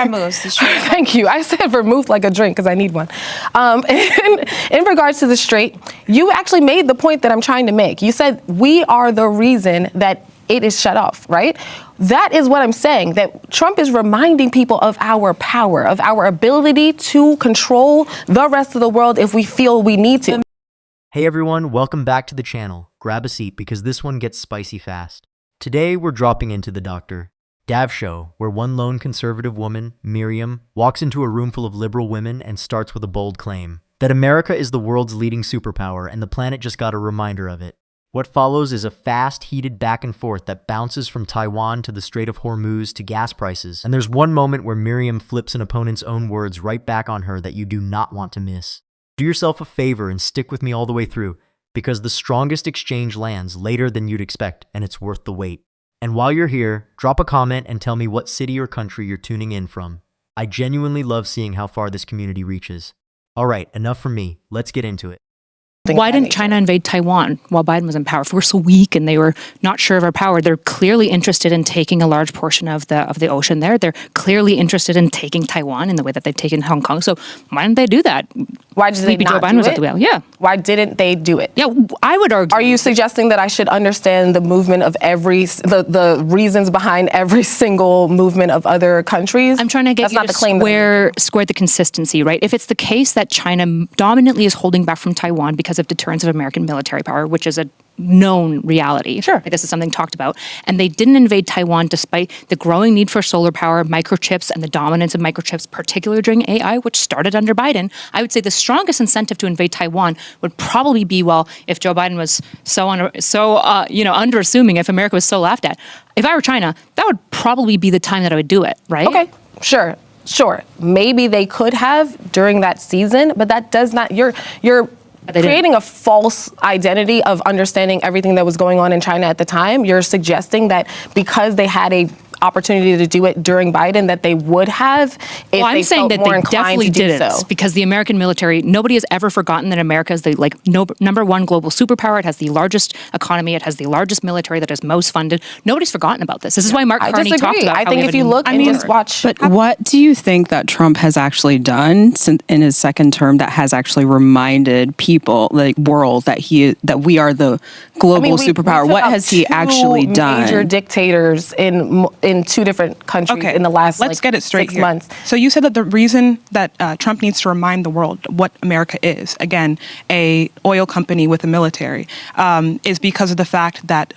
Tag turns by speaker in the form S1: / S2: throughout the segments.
S1: vermouth.
S2: Thank you. I said vermouth like a drink because I need one. In regards to the Strait, you actually made the point that I'm trying to make. You said we are the reason that it is shut off, right? That is what I'm saying, that Trump is reminding people of our power, of our ability to control the rest of the world if we feel we need to.
S3: Hey everyone, welcome back to the channel. Grab a seat because this one gets spicy fast. Today we're dropping into the Dr. Dav show, where one lone conservative woman, Miriam, walks into a room full of liberal women and starts with a bold claim that America is the world's leading superpower and the planet just got a reminder of it. What follows is a fast, heated back and forth that bounces from Taiwan to the Strait of Hormuz to gas prices. And there's one moment where Miriam flips an opponent's own words right back on her that you do not want to miss. Do yourself a favor and stick with me all the way through, because the strongest exchange lands later than you'd expect, and it's worth the wait. And while you're here, drop a comment and tell me what city or country you're tuning in from. I genuinely love seeing how far this community reaches. All right, enough from me. Let's get into it.
S4: Why didn't China invade Taiwan while Biden was in power? If we're so weak and they were not sure of our power, they're clearly interested in taking a large portion of the ocean there. They're clearly interested in taking Taiwan in the way that they've taken Hong Kong. So why didn't they do that?
S2: Why did they not
S4: Joe Biden
S2: do
S4: was
S2: it?
S4: at the wheel. Yeah.
S2: Why didn't they do it?
S4: Yeah, I would argue.
S2: Are you suggesting that I should understand the movement of the reasons behind every single movement of other countries?
S4: I'm trying to get
S2: That's
S4: you
S2: not
S4: to
S2: the claim
S4: square the consistency, right? If it's the case that China dominantly is holding back from Taiwan because of deterrence of American military power, which is a known reality.
S2: Sure.
S4: Like, this is something talked about. And they didn't invade Taiwan despite the growing need for solar power, microchips, and the dominance of microchips, particularly during AI, which started under Biden. I would say the strongest incentive to invade Taiwan would probably be, well, if Joe Biden was underassuming, if America was so laughed at. If I were China, that would probably be the time that I would do it, right?
S2: Okay, sure. Maybe they could have during that season, but that does not, you're creating a false identity of understanding everything that was going on in China at the time. You're suggesting that because they had a opportunity to do it during Biden that they would have if
S4: I'm
S2: they
S4: saying
S2: felt
S4: that
S2: more
S4: they
S2: inclined
S4: definitely
S2: to do
S4: didn't,
S2: so.
S4: because the American military, nobody has ever forgotten that America is the number one global superpower. It has the largest economy. It has the largest military that is most funded. Nobody's forgotten about this. This is why Mark Carney talked about
S2: I
S4: how
S2: think if you look and just watch.
S5: But what do you think that Trump has actually done in his second term that has actually reminded people, the world, that we are the global superpower? What has he actually done?
S2: Major dictators in two different countries in the last
S6: let's get it straight
S2: 6
S6: here.
S2: months.
S6: So you said that the reason that Trump needs to remind the world what America is, again, a oil company with a military, is because of the fact that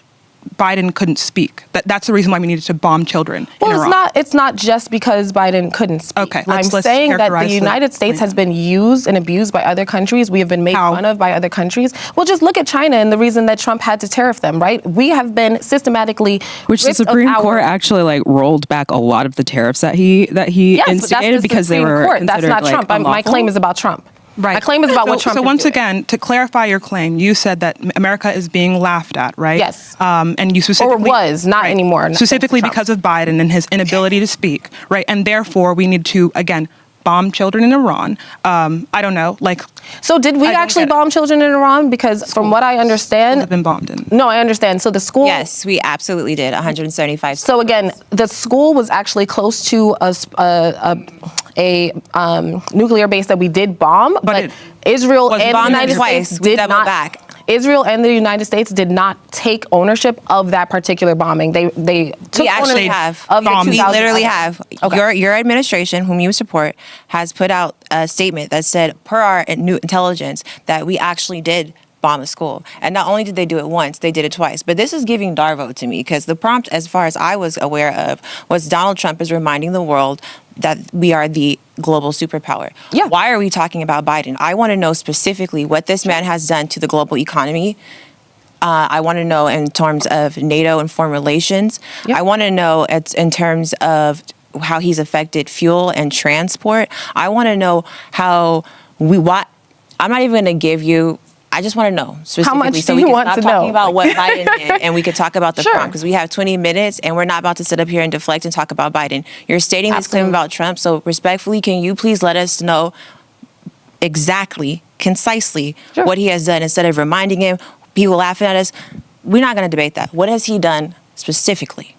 S6: Biden couldn't speak. That's the reason why we needed to bomb children in Iran.
S2: It's not just because Biden couldn't speak.
S6: Okay,
S2: I'm saying that the United States has been used and abused by other countries. We have been made fun of by other countries. Well, just look at China and the reason that Trump had to tariff them, right? We have been systematically
S5: which the Supreme Court actually rolled back a lot of the tariffs that he instigated because they were considered
S2: That's not Trump. My claim is about Trump.
S6: Right.
S2: My claim is about what Trump is
S6: So once
S2: doing.
S6: again, to clarify your claim, you said that America is being laughed at, right?
S2: Yes.
S6: And you specifically...
S2: Or was, not anymore.
S6: Specifically because of Biden and his inability to speak, right? And therefore, we need to, again, bomb children in Iran. I don't know,
S2: So did we actually bomb children in Iran? Because from what I understand...
S6: have been bombed in.
S2: No, I understand. So the school...
S1: Yes, we absolutely did. 175.
S2: So again, the school was actually close to a nuclear base that we did bomb, but Israel and the United States did not. Israel and the United States did not take ownership of that particular bombing. They took
S1: actually
S2: ownership
S1: have.
S2: of the
S1: We literally have.
S2: Okay.
S1: Your administration, whom you support, has put out a statement that said, per our new intelligence, that we actually did bomb a school. And not only did they do it once, they did it twice. But this is giving Darvo to me, because the prompt, as far as I was aware of, was Donald Trump is reminding the world that we are the global superpower.
S2: Yeah.
S1: Why are we talking about Biden? I want to know specifically what this man has done to the global economy. I want to know in terms of NATO and foreign relations.
S2: Yep.
S1: I want to know in terms of how he's affected fuel and transport. I want to know how I'm not even going to give you. I just want to know specifically.
S2: How much
S1: so
S2: do
S1: we
S2: you
S1: can
S2: want
S1: stop
S2: to
S1: talking
S2: know?
S1: about what Biden did, and we could talk about the
S2: Sure.
S1: prompt, because we have 20 minutes and we're not about to sit up here and deflect and talk about Biden. You're stating this claim about Trump, so respectfully, can you please let us know exactly, concisely what he has done, instead of reminding him, people laughing at us? We're not going to debate that. What has he done specifically?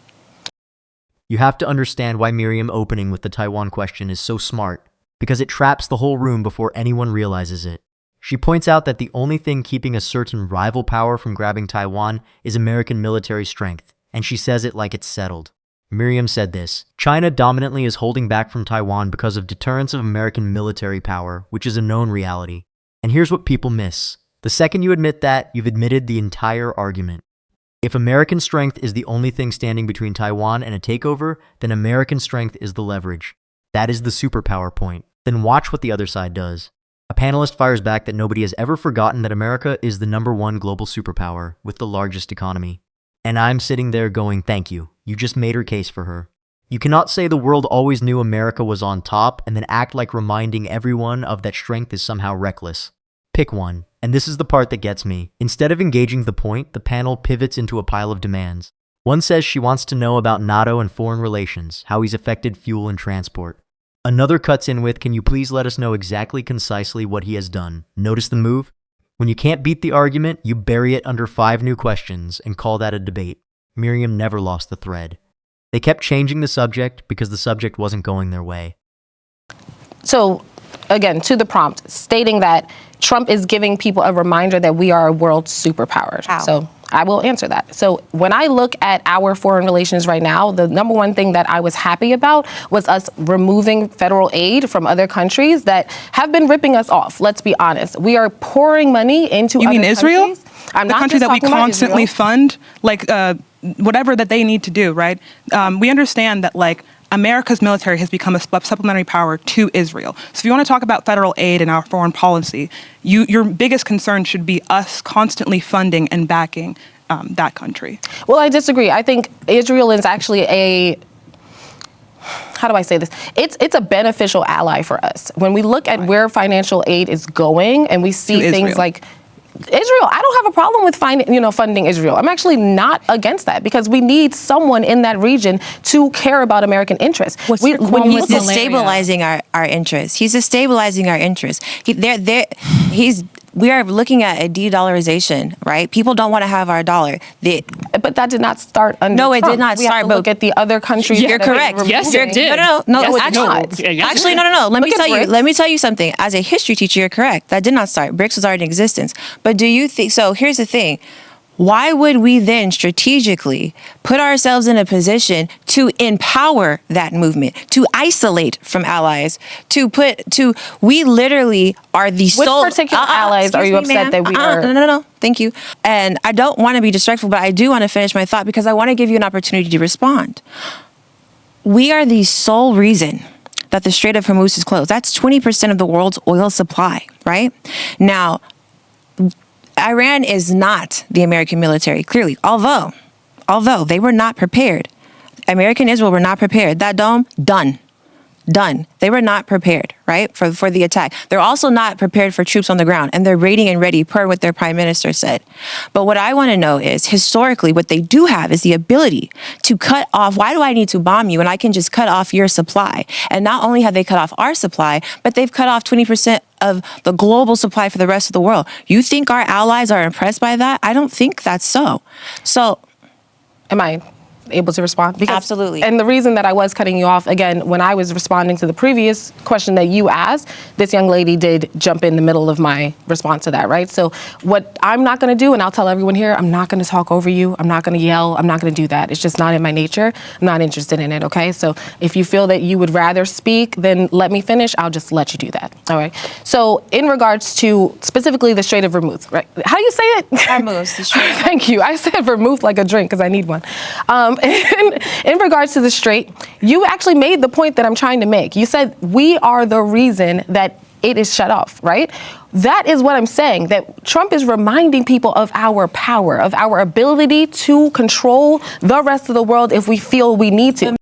S3: You have to understand why Miriam opening with the Taiwan question is so smart, because it traps the whole room before anyone realizes it. She points out that the only thing keeping a certain rival power from grabbing Taiwan is American military strength, and she says it like it's settled. Miriam said this: China dominantly is holding back from Taiwan because of deterrence of American military power, which is a known reality. And here's what people miss. The second you admit that, you've admitted the entire argument. If American strength is the only thing standing between Taiwan and a takeover, then American strength is the leverage. That is the superpower point. Then watch what the other side does. A panelist fires back that nobody has ever forgotten that America is the #1 global superpower with the largest economy. And I'm sitting there going, thank you. You just made her case for her. You cannot say the world always knew America was on top and then act like reminding everyone of that strength is somehow reckless. Pick one. And this is the part that gets me. Instead of engaging the point, the panel pivots into a pile of demands. One says she wants to know about NATO and foreign relations, how he's affected fuel and transport. Another cuts in with, can you please let us know exactly concisely what he has done? Notice the move? When you can't beat the argument, you bury it under 5 new questions and call that a debate. Miriam never lost the thread. They kept changing the subject because the subject wasn't going their way.
S2: So, again, to the prompt, stating that Trump is giving people a reminder that we are a world superpower.
S1: How?
S2: So I will answer that. So when I look at our foreign relations right now, the #1 thing that I was happy about was us removing federal aid from other countries that have been ripping us off. Let's be honest. We are pouring money into
S6: You
S2: other
S6: mean Israel?
S2: countries. I'm
S6: the
S2: not
S6: country
S2: just
S6: that we
S2: talking about
S6: constantly
S2: Israel.
S6: fund, like whatever that they need to do, right? We understand that like America's military has become a supplementary power to Israel. So if you want to talk about federal aid and our foreign policy, your biggest concern should be us constantly funding and backing that country.
S2: Well, I disagree. I think Israel is actually how do I say this? It's a beneficial ally for us. When we look at where financial aid is going and we see things like Israel, I don't have a problem with funding Israel. I'm actually not against that because we need someone in that region to care about American interests.
S4: What's your qualm
S1: He's
S4: with malaria?
S1: destabilizing our interests. He's destabilizing our interests. We are looking at a de-dollarization, right? People don't want to have our dollar.
S2: But that did not start under
S1: No, it
S2: Trump.
S1: did not
S2: We have
S1: start,
S2: to
S1: but-
S2: look at the other countries.
S1: You're
S2: that have been
S1: correct.
S4: Yes,
S2: removing.
S4: it did.
S1: No.
S2: Yes, it
S1: Actually,
S2: did.
S1: actually, no. Let me
S2: Look at
S1: tell you.
S2: BRICS.
S1: Let me tell you something. As a history teacher, you're correct. That did not start. BRICS was already in existence. But do you think? So here's the thing. Why would we then strategically put ourselves in a position to empower that movement, to isolate from allies, we literally are the sole.
S2: Which particular allies are you
S1: excuse me,
S2: upset
S1: ma'am.
S2: that we are?
S1: No. Thank you. And I don't want to be disrespectful, but I do want to finish my thought because I want to give you an opportunity to respond. We are the sole reason that the Strait of Hormuz is closed. That's 20% of the world's oil supply, right? Now, Iran is not the American military, clearly, although they were not prepared. America and Israel were not prepared. That dome, done. They were not prepared, right, for the attack. They're also not prepared for troops on the ground, and they're raiding and ready per what their prime minister said. But what I want to know is, historically, what they do have is the ability to cut off. Why do I need to bomb you when I can just cut off your supply? And not only have they cut off our supply, but they've cut off 20% of the global supply for the rest of the world. You think our allies are impressed by that? I don't think that's so. So,
S2: Am I able to respond?
S1: Absolutely.
S2: And the reason that I was cutting you off, again, when I was responding to the previous question that you asked, this young lady did jump in the middle of my response to that, right? So what I'm not going to do, and I'll tell everyone here, I'm not going to talk over you. I'm not going to yell. I'm not going to do that. It's just not in my nature. I'm not interested in it, okay? So if you feel that you would rather speak, then let me finish. I'll just let you do that, all right? So in regards to specifically the Strait of Hormuz, right? How do you say it?
S1: Hormuz, the Strait.
S2: Thank you. I said vermouth like a drink because I need one. In regards to the strait, you actually made the point that I'm trying to make. You said we are the reason that it is shut off, right? That is what I'm saying, that Trump is reminding people of our power, of our ability to control the rest of the world if we feel we need to.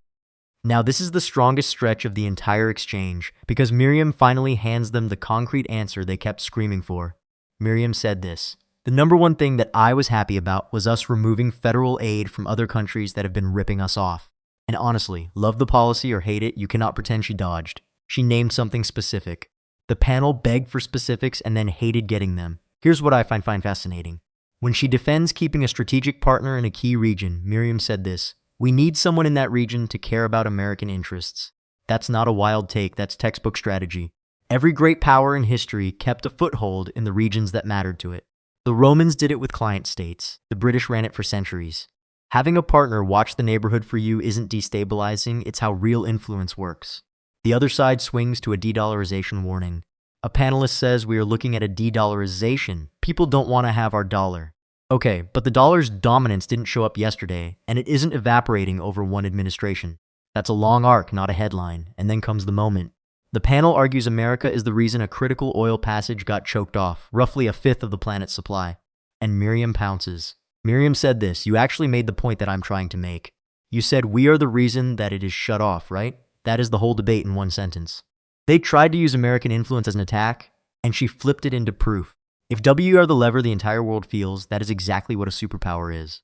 S3: Now this is the strongest stretch of the entire exchange, because Miriam finally hands them the concrete answer they kept screaming for. Miriam said this: the #1 thing that I was happy about was us removing federal aid from other countries that have been ripping us off. And honestly, love the policy or hate it, you cannot pretend she dodged. She named something specific. The panel begged for specifics and then hated getting them. Here's what I find fascinating. When she defends keeping a strategic partner in a key region, Miriam said this: We need someone in that region to care about American interests. That's not a wild take, that's textbook strategy. Every great power in history kept a foothold in the regions that mattered to it. The Romans did it with client states. The British ran it for centuries. Having a partner watch the neighborhood for you isn't destabilizing, it's how real influence works. The other side swings to a de-dollarization warning. A panelist says we are looking at a de-dollarization. People don't want to have our dollar. Okay, but the dollar's dominance didn't show up yesterday, and it isn't evaporating over one administration. That's a long arc, not a headline, and then comes the moment. The panel argues America is the reason a critical oil passage got choked off, roughly a fifth of the planet's supply. And Miriam pounces. Miriam said this, you actually made the point that I'm trying to make. You said we are the reason that it is shut off, right? That is the whole debate in one sentence. They tried to use American influence as an attack, and she flipped it into proof. If we are the lever the entire world feels, that is exactly what a superpower is.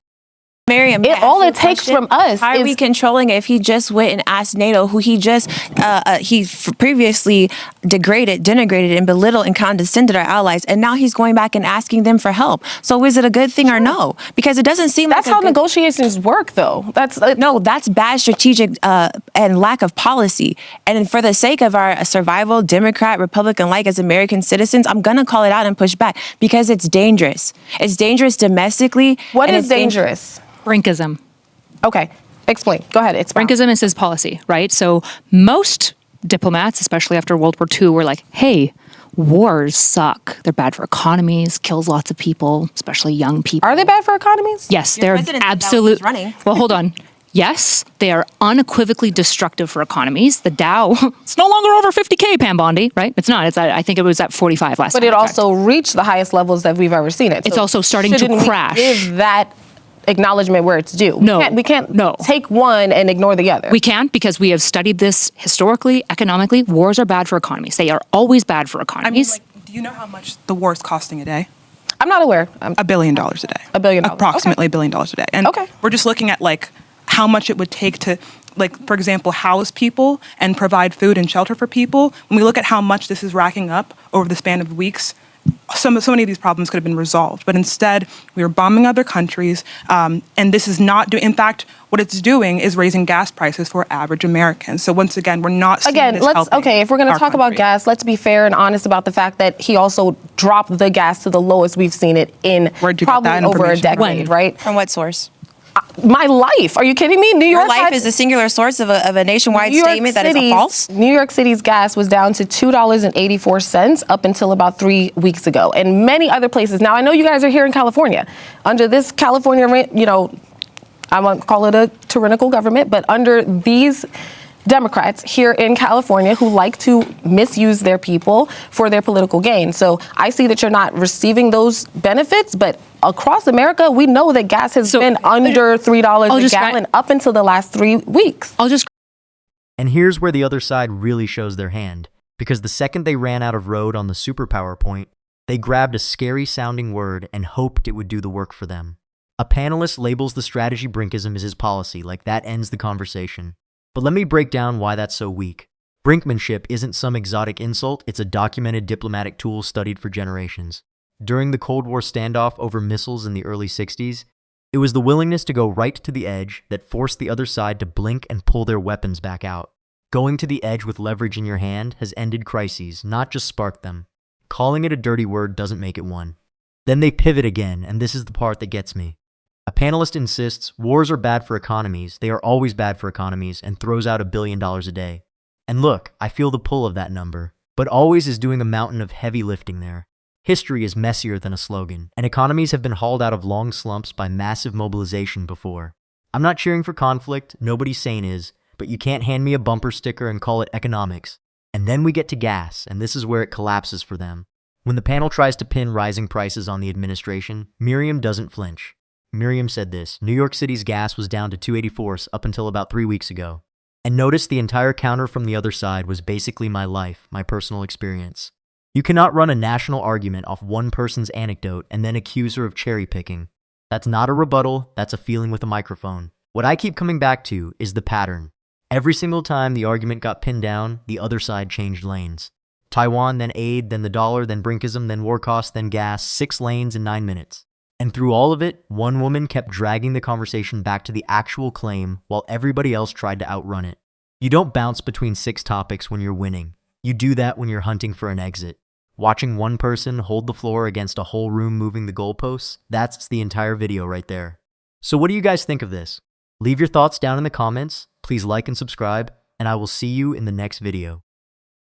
S1: Miriam,
S2: all it takes from us
S1: how are we controlling it if he just went and asked NATO, who he just previously denigrated and belittled and condescended our allies, and now he's going back and asking them for help. So is it a good thing or no? Because it doesn't seem
S2: that's
S1: like
S2: how negotiations work, though.
S1: No, that's bad strategic and lack of policy. And for the sake of our survival, Democrat, Republican, like as American citizens, I'm gonna call it out and push back because it's dangerous. It's dangerous domestically.
S2: What is dangerous?
S4: Brinkism.
S2: Okay, explain. Go ahead.
S4: Brinkism is his policy, right? So most diplomats, especially after World War II, were like, hey, wars suck. They're bad for economies, kills lots of people, especially young people.
S2: Are they bad for economies?
S4: Yes, they're absolute. Well, hold on. Yes, they are unequivocally destructive for economies. The Dow, it's no longer over 50K, Pam Bondi, right? It's not. I think it was at 45 last time.
S2: But it also reached the highest levels that we've ever seen it.
S4: It's also starting to crash.
S2: Give that acknowledgement where it's due. We can't take one and ignore the other.
S4: We can't because we have studied this historically, economically. Wars are bad for economies. They are always bad for economies.
S6: I mean, do you know how much the war is costing a day?
S2: I'm not aware.
S6: $1 billion a day.
S2: $1 billion.
S6: Approximately $1 billion a day. And we're just looking at how much it would take to, for example, house people and provide food and shelter for people. When we look at how much this is racking up over the span of weeks, so many of these problems could have been resolved. But instead, we are bombing other countries, and this is not doing. In fact, what it's doing is raising gas prices for average Americans. So once again, we're not seeing this helping
S2: if we're going to talk about gas, let's be fair and honest about the fact that he also dropped the gas to the lowest we've seen it in probably over a decade, right?
S1: From what source?
S2: My life. Are you kidding me? New York
S1: life is a singular source of a nationwide statement that is false.
S2: New York City's gas was down to $2.84 up until about 3 weeks ago, and many other places. Now I know you guys are here in California under this California, I won't call it a tyrannical government, but under these Democrats here in California who like to misuse their people for their political gain. So I see that you're not receiving those benefits, but across America, we know that gas has been under $3 a gallon up until the last 3 weeks.
S3: And here's where the other side really shows their hand, because the second they ran out of road on the superpower point, they grabbed a scary sounding word and hoped it would do the work for them. A panelist labels the strategy Brinkism as his policy, like that ends the conversation. But let me break down why that's so weak. Brinkmanship isn't some exotic insult, it's a documented diplomatic tool studied for generations. During the Cold War standoff over missiles in the early 60s, it was the willingness to go right to the edge that forced the other side to blink and pull their weapons back out. Going to the edge with leverage in your hand has ended crises, not just sparked them. Calling it a dirty word doesn't make it one. Then they pivot again, and this is the part that gets me. A panelist insists wars are bad for economies, they are always bad for economies, and throws out $1 billion a day. And look, I feel the pull of that number, but always is doing a mountain of heavy lifting there. History is messier than a slogan, and economies have been hauled out of long slumps by massive mobilization before. I'm not cheering for conflict, nobody sane is, but you can't hand me a bumper sticker and call it economics. And then we get to gas, and this is where it collapses for them. When the panel tries to pin rising prices on the administration, Miriam doesn't flinch. Miriam said this, New York City's gas was down to $2.84 up until about 3 weeks ago. And notice the entire counter from the other side was basically my life, my personal experience. You cannot run a national argument off one person's anecdote and then accuse her of cherry picking. That's not a rebuttal, that's a feeling with a microphone. What I keep coming back to is the pattern. Every single time the argument got pinned down, the other side changed lanes. Taiwan, then aid, then the dollar, then Brinkism, then war costs, then gas, 6 lanes in 9 minutes. And through all of it, one woman kept dragging the conversation back to the actual claim while everybody else tried to outrun it. You don't bounce between 6 topics when you're winning. You do that when you're hunting for an exit. Watching one person hold the floor against a whole room moving the goalposts, that's the entire video right there. So what do you guys think of this? Leave your thoughts down in the comments, please like and subscribe, and I will see you in the next video.